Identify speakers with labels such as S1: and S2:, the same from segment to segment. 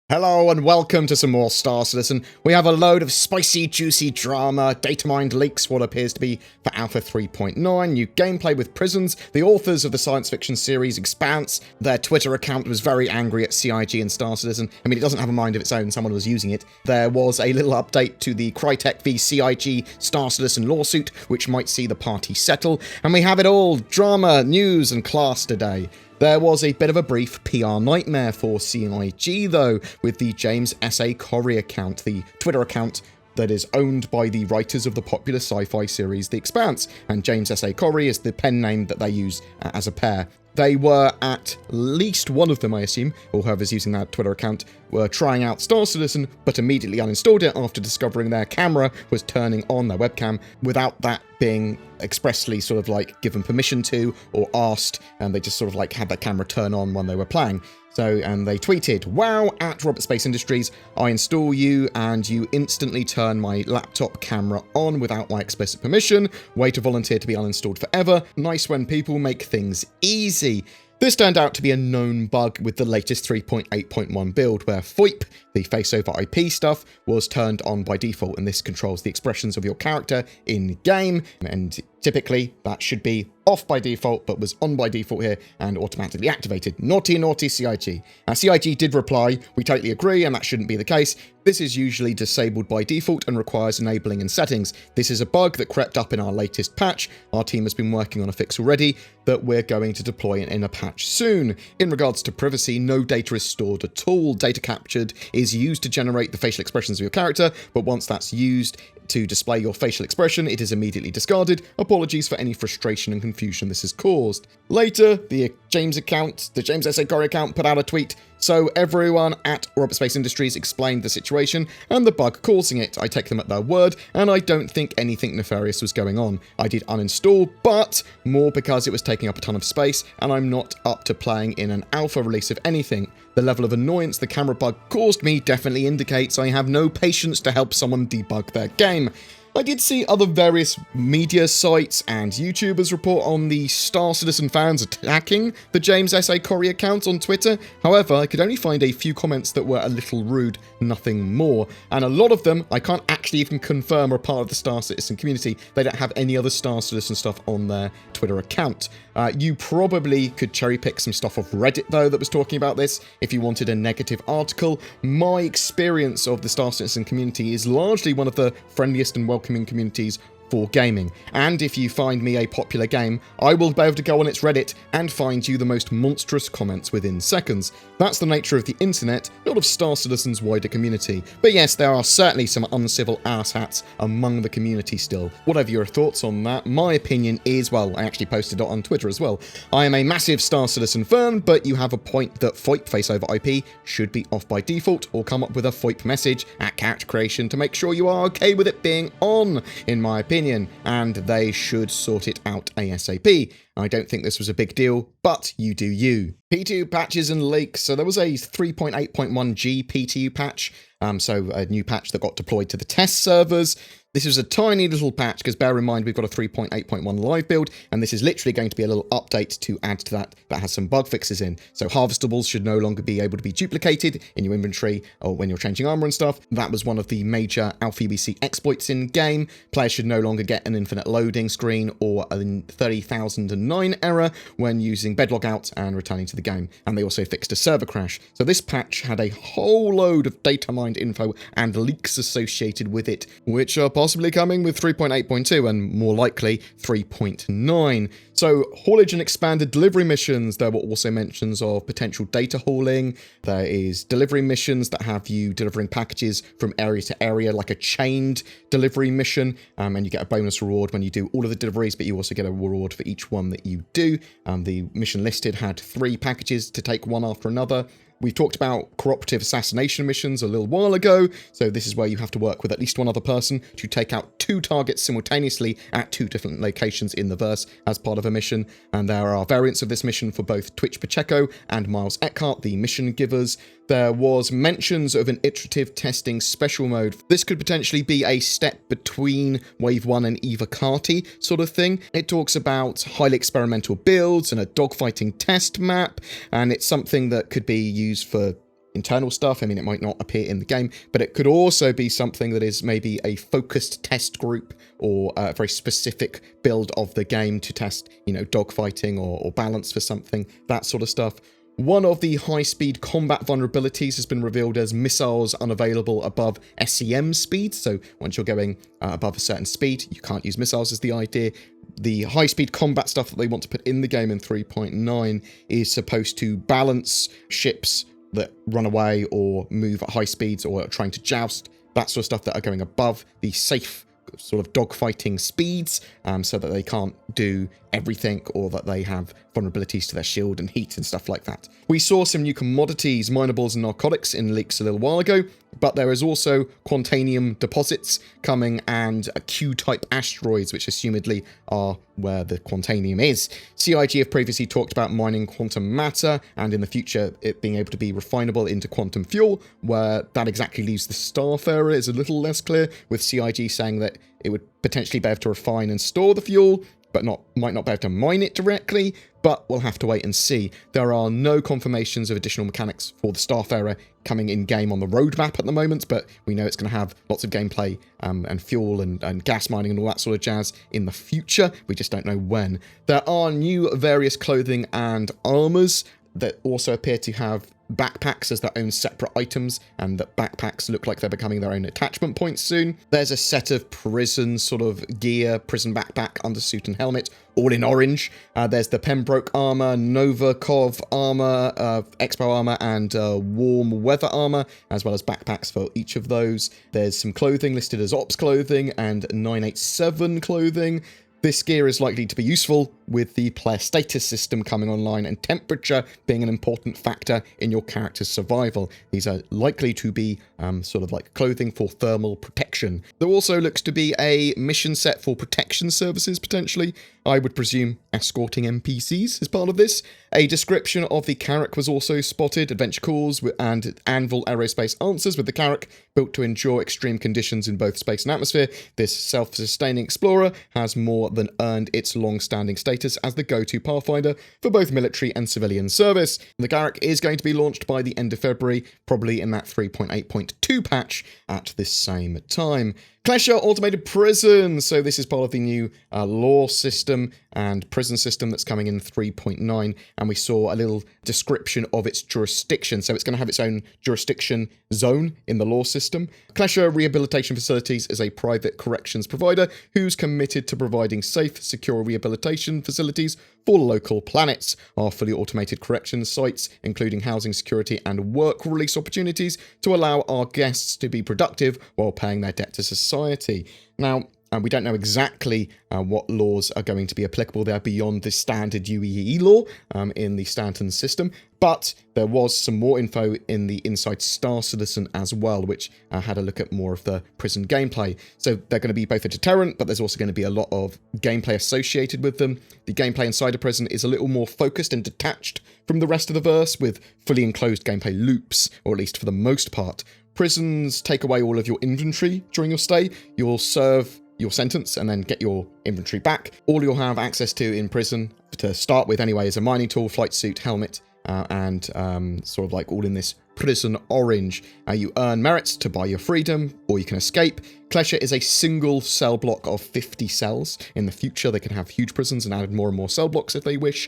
S1: Hello and welcome to some more Star Citizen. We have a load of spicy, juicy drama, data mined leaks, what appears to be for Alpha 3.9, new gameplay with prisons, the authors of the science fiction series Expanse. Their Twitter account was very angry at CIG and Star Citizen. I mean, it doesn't have a mind of its own, someone was using it. There was a little update to the Crytek v CIG Star Citizen lawsuit, which might see the party settle. And we have it all, drama, news and class today. There was a bit of a brief PR nightmare for CIG, though, with the James S.A. Corey account, the Twitter account that is owned by the writers of the popular sci-fi series The Expanse, and James S.A. Corey is the pen name that they use as a pair. They were, at least one of them, I assume, or whoever's using that Twitter account, were trying out Star Citizen, but immediately uninstalled it after discovering their camera was turning on, their webcam, without that being expressly sort of like given permission to or asked, and they just sort of like had their camera turn on when they were playing. So, and they tweeted, "Wow, at Robert Space Industries, I install you and you instantly turn my laptop camera on without my explicit permission. Way to volunteer to be uninstalled forever. Nice when people make things easy." This turned out to be a known bug with the latest 3.8.1 build, where FOIP, the face over IP stuff, was turned on by default, and this controls the expressions of your character in-game, and typically that should be off by default, but was on by default here and automatically activated. Naughty, naughty CIG. Now, CIG did reply, "We totally agree, and that shouldn't be the case. This is usually disabled by default and requires enabling in settings. This is a bug that crept up in our latest patch. Our team has been working on a fix already that we're going to deploy in a patch soon. In regards to privacy, no data is stored at all. Data captured is used to generate the facial expressions of your character, but once that's used to display your facial expression, it is immediately discarded. Apologies for any frustration and confusion this has caused." Later, the James S.A. Corey account put out a tweet. "So everyone at Robert Space Industries explained the situation and the bug causing it. I take them at their word, and I don't think anything nefarious was going on. I did uninstall, but more because it was taking up a ton of space, and I'm not up to playing in an alpha release of anything. The level of annoyance the camera bug caused me definitely indicates I have no patience to help someone debug their game." I did see other various media sites and YouTubers report on the Star Citizen fans attacking the James S.A. Corey account on Twitter. However, I could only find a few comments that were a little rude, nothing more. And a lot of them, I can't actually even confirm are part of the Star Citizen community. They don't have any other Star Citizen stuff on their Twitter account. You probably could cherry pick some stuff off Reddit, though, that was talking about this if you wanted a negative article. My experience of the Star Citizen community is largely one of the friendliest and welcoming communities for gaming, and if you find me a popular game, I will be able to go on its Reddit and find you the most monstrous comments within seconds. That's the nature of the internet, not of Star Citizen's wider community. But yes, there are certainly some uncivil asshats among the community still. Whatever your thoughts on that, my opinion is, well, I actually posted it on Twitter as well. I am a massive Star Citizen fan, but you have a point that FOIP, face over IP, should be off by default, or come up with a FOIP message at character creation to make sure you are okay with it being on, in my opinion. And they should sort it out ASAP. I don't think this was a big deal, but you do you. P2 patches and leaks. So there was a 3.8.1G PTU patch, so a new patch that got deployed to the test servers. This was a tiny little patch, because bear in mind we've got a 3.8.1 live build, and this is literally going to be a little update to add to that has some bug fixes in. So harvestables should no longer be able to be duplicated in your inventory or when you're changing armor and stuff. That was one of the major Alpha UBC exploits in game. Players should no longer get an infinite loading screen or a 30,009 error when using bed logout and returning to the game. And they also fixed a server crash. So this patch had a whole load of data mined info and leaks associated with it, which are possibly coming with 3.8.2 and more likely 3.9. So haulage and expanded delivery missions. There were also mentions of potential data hauling. There is delivery missions that have you delivering packages from area to area, like a chained delivery mission, and you get a bonus reward when you do all of the deliveries, but you also get a reward for each one that you do. The mission listed had 3 packages to take one after another. We've talked about Cooperative Assassination missions a little while ago, so this is where you have to work with at least one other person to take out 2 targets simultaneously at 2 different locations in the verse as part of a mission, and there are variants of this mission for both Twitch Pacheco and Miles Eckhart, the mission givers. There was mentions of an iterative testing special mode. This could potentially be a step between Wave 1 and Eva Carty sort of thing. It talks about highly experimental builds and a dogfighting test map, and it's something that could be used for internal stuff. I mean, it might not appear in the game, but it could also be something that is maybe a focused test group or a very specific build of the game to test, dogfighting or balance for something, that sort of stuff. One of the high-speed combat vulnerabilities has been revealed as missiles unavailable above SCM speed. So once you're going above a certain speed, you can't use missiles is the idea. The high-speed combat stuff that they want to put in the game in 3.9 is supposed to balance ships that run away or move at high speeds or are trying to joust, that sort of stuff that are going above the safe sort of dogfighting speeds, so that they can't do everything or that they have vulnerabilities to their shield and heat and stuff like that. We saw some new commodities, minables and narcotics in leaks a little while ago, but there is also quantanium deposits coming and Q-type asteroids, which assumedly are where the quantanium is. CIG have previously talked about mining quantum matter and in the future it being able to be refinable into quantum fuel. Where that exactly leaves the Starfarer is a little less clear, with CIG saying that it would potentially be able to refine and store the fuel, but might not be able to mine it directly, but we'll have to wait and see. There are no confirmations of additional mechanics for the Starfarer coming in-game on the roadmap at the moment, but we know it's going to have lots of gameplay and fuel and gas mining and all that sort of jazz in the future. We just don't know when. There are new various clothing and armors that also appear to have backpacks as their own separate items, and that backpacks look like they're becoming their own attachment points soon. There's a set of prison sort of gear, prison backpack, undersuit and helmet, all in orange. There's the Pembroke armor, Novikov armor, Expo armor, and warm weather armor, as well as backpacks for each of those. There's some clothing listed as Ops clothing and 987 clothing. This gear is likely to be useful with the player status system coming online and temperature being an important factor in your character's survival. These are likely to be sort of like clothing for thermal protection. There also looks to be a mission set for protection services, potentially. I would presume escorting NPCs is part of this. A description of the Carrack was also spotted, adventure calls and Anvil aerospace answers with the Carrack, built to endure extreme conditions in both space and atmosphere. This self-sustaining explorer has more than earned its long-standing status as the go-to pathfinder for both military and civilian service. The Carrack is going to be launched by the end of February, probably in that 3.8.2 patch at this same time. Klesha Automated Prison. So this is part of the new law system and prison system that's coming in 3.9, and we saw a little description of its jurisdiction. So it's going to have its own jurisdiction zone in the law system. Klesha Rehabilitation Facilities is a private corrections provider who's committed to providing safe, secure rehabilitation facilities for local planets. Our fully automated corrections sites, including housing security and work release opportunities to allow our guests to be productive while paying their debt to society. Now, we don't know exactly what laws are going to be applicable there beyond the standard UEE law in the Stanton system, but there was some more info in the Inside Star Citizen as well, which had a look at more of the prison gameplay. So they're going to be both a deterrent, but there's also going to be a lot of gameplay associated with them. The gameplay inside a prison is a little more focused and detached from the rest of the verse, with fully enclosed gameplay loops, or at least for the most part. Prisons take away all of your inventory during your stay. You'll serve your sentence and then get your inventory back. All you'll have access to in prison, to start with anyway, is a mining tool, flight suit, helmet, and sort of like all in this prison orange. You earn merits to buy your freedom, or you can escape. Klesha is a single cell block of 50 cells. In the future, they can have huge prisons and add more and more cell blocks if they wish.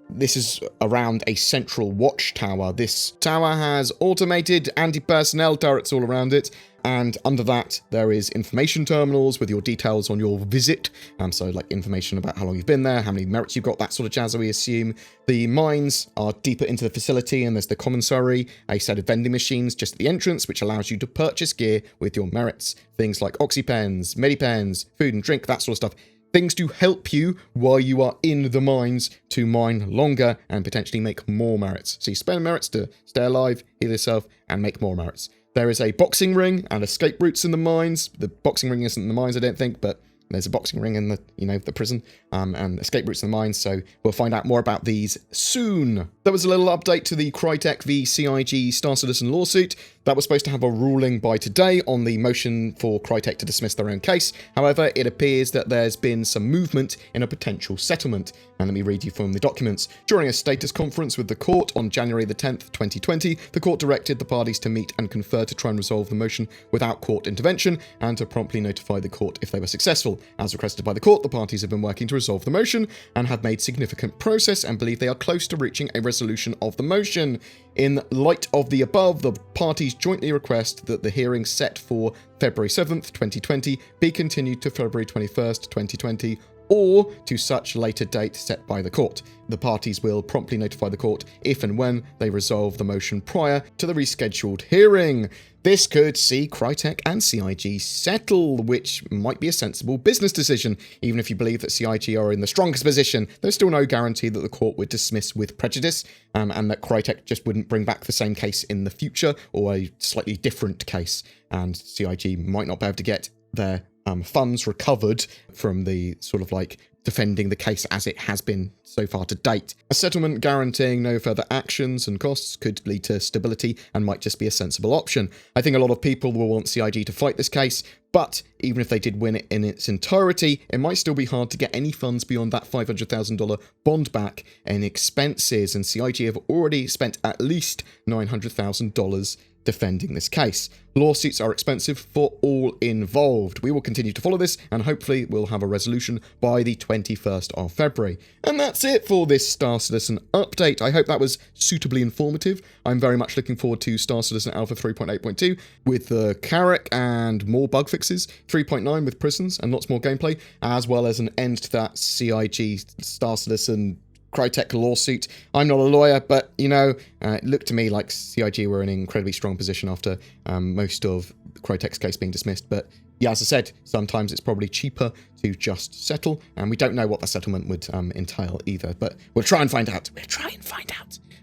S1: This is around a central watchtower. This tower has automated anti-personnel turrets all around it, and under that there is information terminals with your details on your visit, so like information about how long you've been there, how many merits you've got, that sort of jazz, we assume. The mines are deeper into the facility, and there's the commissary, a set of vending machines just at the entrance, which allows you to purchase gear with your merits. Things like oxypens, medipens, food and drink, that sort of stuff. Things to help you while you are in the mines to mine longer and potentially make more merits. So you spend merits to stay alive, heal yourself, and make more merits. There is a boxing ring and escape routes in the mines. The boxing ring isn't in the mines, I don't think, but There's a boxing ring in the, the prison, and escape routes in the mines, so we'll find out more about these soon. There was a little update to the Crytek v CIG Star Citizen lawsuit. That was supposed to have a ruling by today on the motion for Crytek to dismiss their own case. However, it appears that there's been some movement in a potential settlement. And let me read you from the documents. During a status conference with the court on January the 10th, 2020, the court directed the parties to meet and confer to try and resolve the motion without court intervention and to promptly notify the court if they were successful. As requested by the court, the parties have been working to resolve the motion and have made significant progress and believe they are close to reaching a resolution of the motion. In light of the above, the parties jointly request that the hearing set for February 7th, 2020 be continued to February 21st, 2020, or to such later date set by the court. The parties will promptly notify the court if and when they resolve the motion prior to the rescheduled hearing. This could see Crytek and CIG settle, which might be a sensible business decision. Even if you believe that CIG are in the strongest position, there's still no guarantee that the court would dismiss with prejudice, and that Crytek just wouldn't bring back the same case in the future, or a slightly different case, and CIG might not be able to get their funds recovered from the sort of like defending the case as it has been so far to date. A settlement guaranteeing no further actions and costs could lead to stability and might just be a sensible option. I think a lot of people will want CIG to fight this case, but even if they did win it in its entirety, it might still be hard to get any funds beyond that $500,000 bond back in expenses, and CIG have already spent at least $900,000 defending this case. Lawsuits are expensive for all involved. We will continue to follow this, and hopefully we'll have a resolution by the 21st of February. And that's it for this Star Citizen update. I hope that was suitably informative. I'm very much looking forward to Star Citizen Alpha 3.8.2 with the Carrack and more bug fixes, 3.9 with prisons and lots more gameplay, as well as an end to that CIG Star Citizen Crytek lawsuit. I'm not a lawyer, but, it looked to me like CIG were in an incredibly strong position after most of Crytek's case being dismissed. But yeah, as I said, sometimes it's probably cheaper to just settle, and we don't know what the settlement would entail either. But we'll try and find out.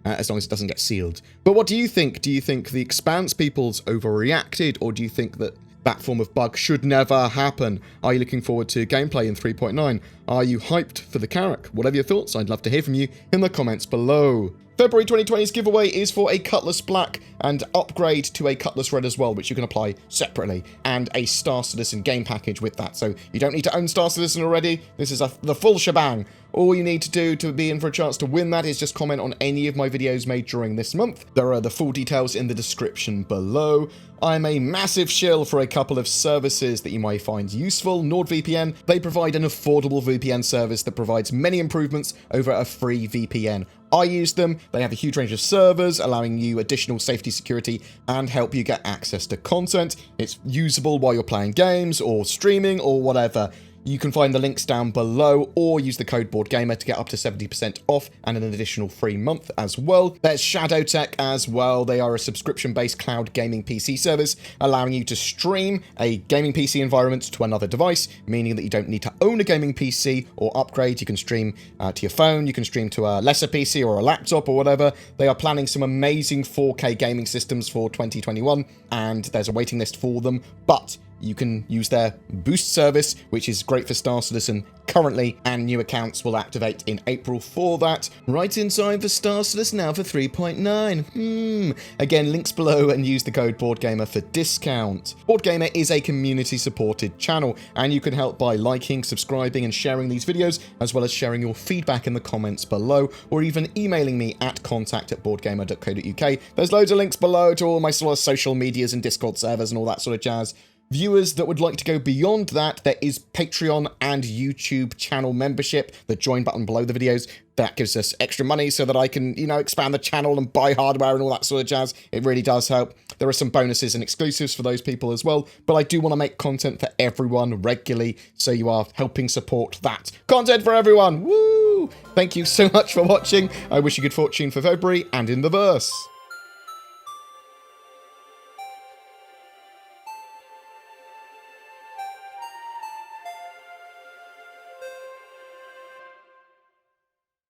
S1: As long as it doesn't get sealed. But what do you think? Do you think the Expanse people's overreacted, or do you think that that form of bug should never happen? Are you looking forward to gameplay in 3.9? Are you hyped for the Carrack? Whatever your thoughts, I'd love to hear from you in the comments below. February 2020's giveaway is for a Cutlass Black and upgrade to a Cutlass Red as well, which you can apply separately, and a Star Citizen game package with that. So you don't need to own Star Citizen already. This is the full shebang. All you need to do to be in for a chance to win that is just comment on any of my videos made during this month. There are the full details in the description below. I'm a massive shill for a couple of services that you might find useful. NordVPN, they provide an affordable VPN service that provides many improvements over a free VPN. I use them. They have a huge range of servers, allowing you additional safety, security, and help you get access to content. It's usable while you're playing games or streaming or whatever. You can find the links down below, or use the code BoredGamer to get up to 70% off and an additional free month as well. There's ShadowTech as well. They are a subscription-based cloud gaming PC service, allowing you to stream a gaming PC environment to another device, meaning that you don't need to own a gaming PC or upgrade. You can stream to your phone, you can stream to a lesser PC or a laptop or whatever. They are planning some amazing 4K gaming systems for 2021, and there's a waiting list for them, but you can use their boost service, which is great for Star Citizen currently, and new accounts will activate in April for that. Right in time for Star Citizen Alpha 3.9. Again, links below, and use the code BoredGamer for discount. BoredGamer is a community-supported channel, and you can help by liking, subscribing, and sharing these videos, as well as sharing your feedback in the comments below, or even emailing me at contact@boredgamer.co.uk. There's loads of links below to all my sort of social medias and Discord servers and all that sort of jazz. Viewers that would like to go beyond that, there is Patreon and YouTube channel membership. The join button below the videos, that gives us extra money so that I can, expand the channel and buy hardware and all that sort of jazz. It really does help. There are some bonuses and exclusives for those people as well, but I do want to make content for everyone regularly, so you are helping support that. Content for everyone! Woo! Thank you so much for watching. I wish you good fortune for February and in the verse.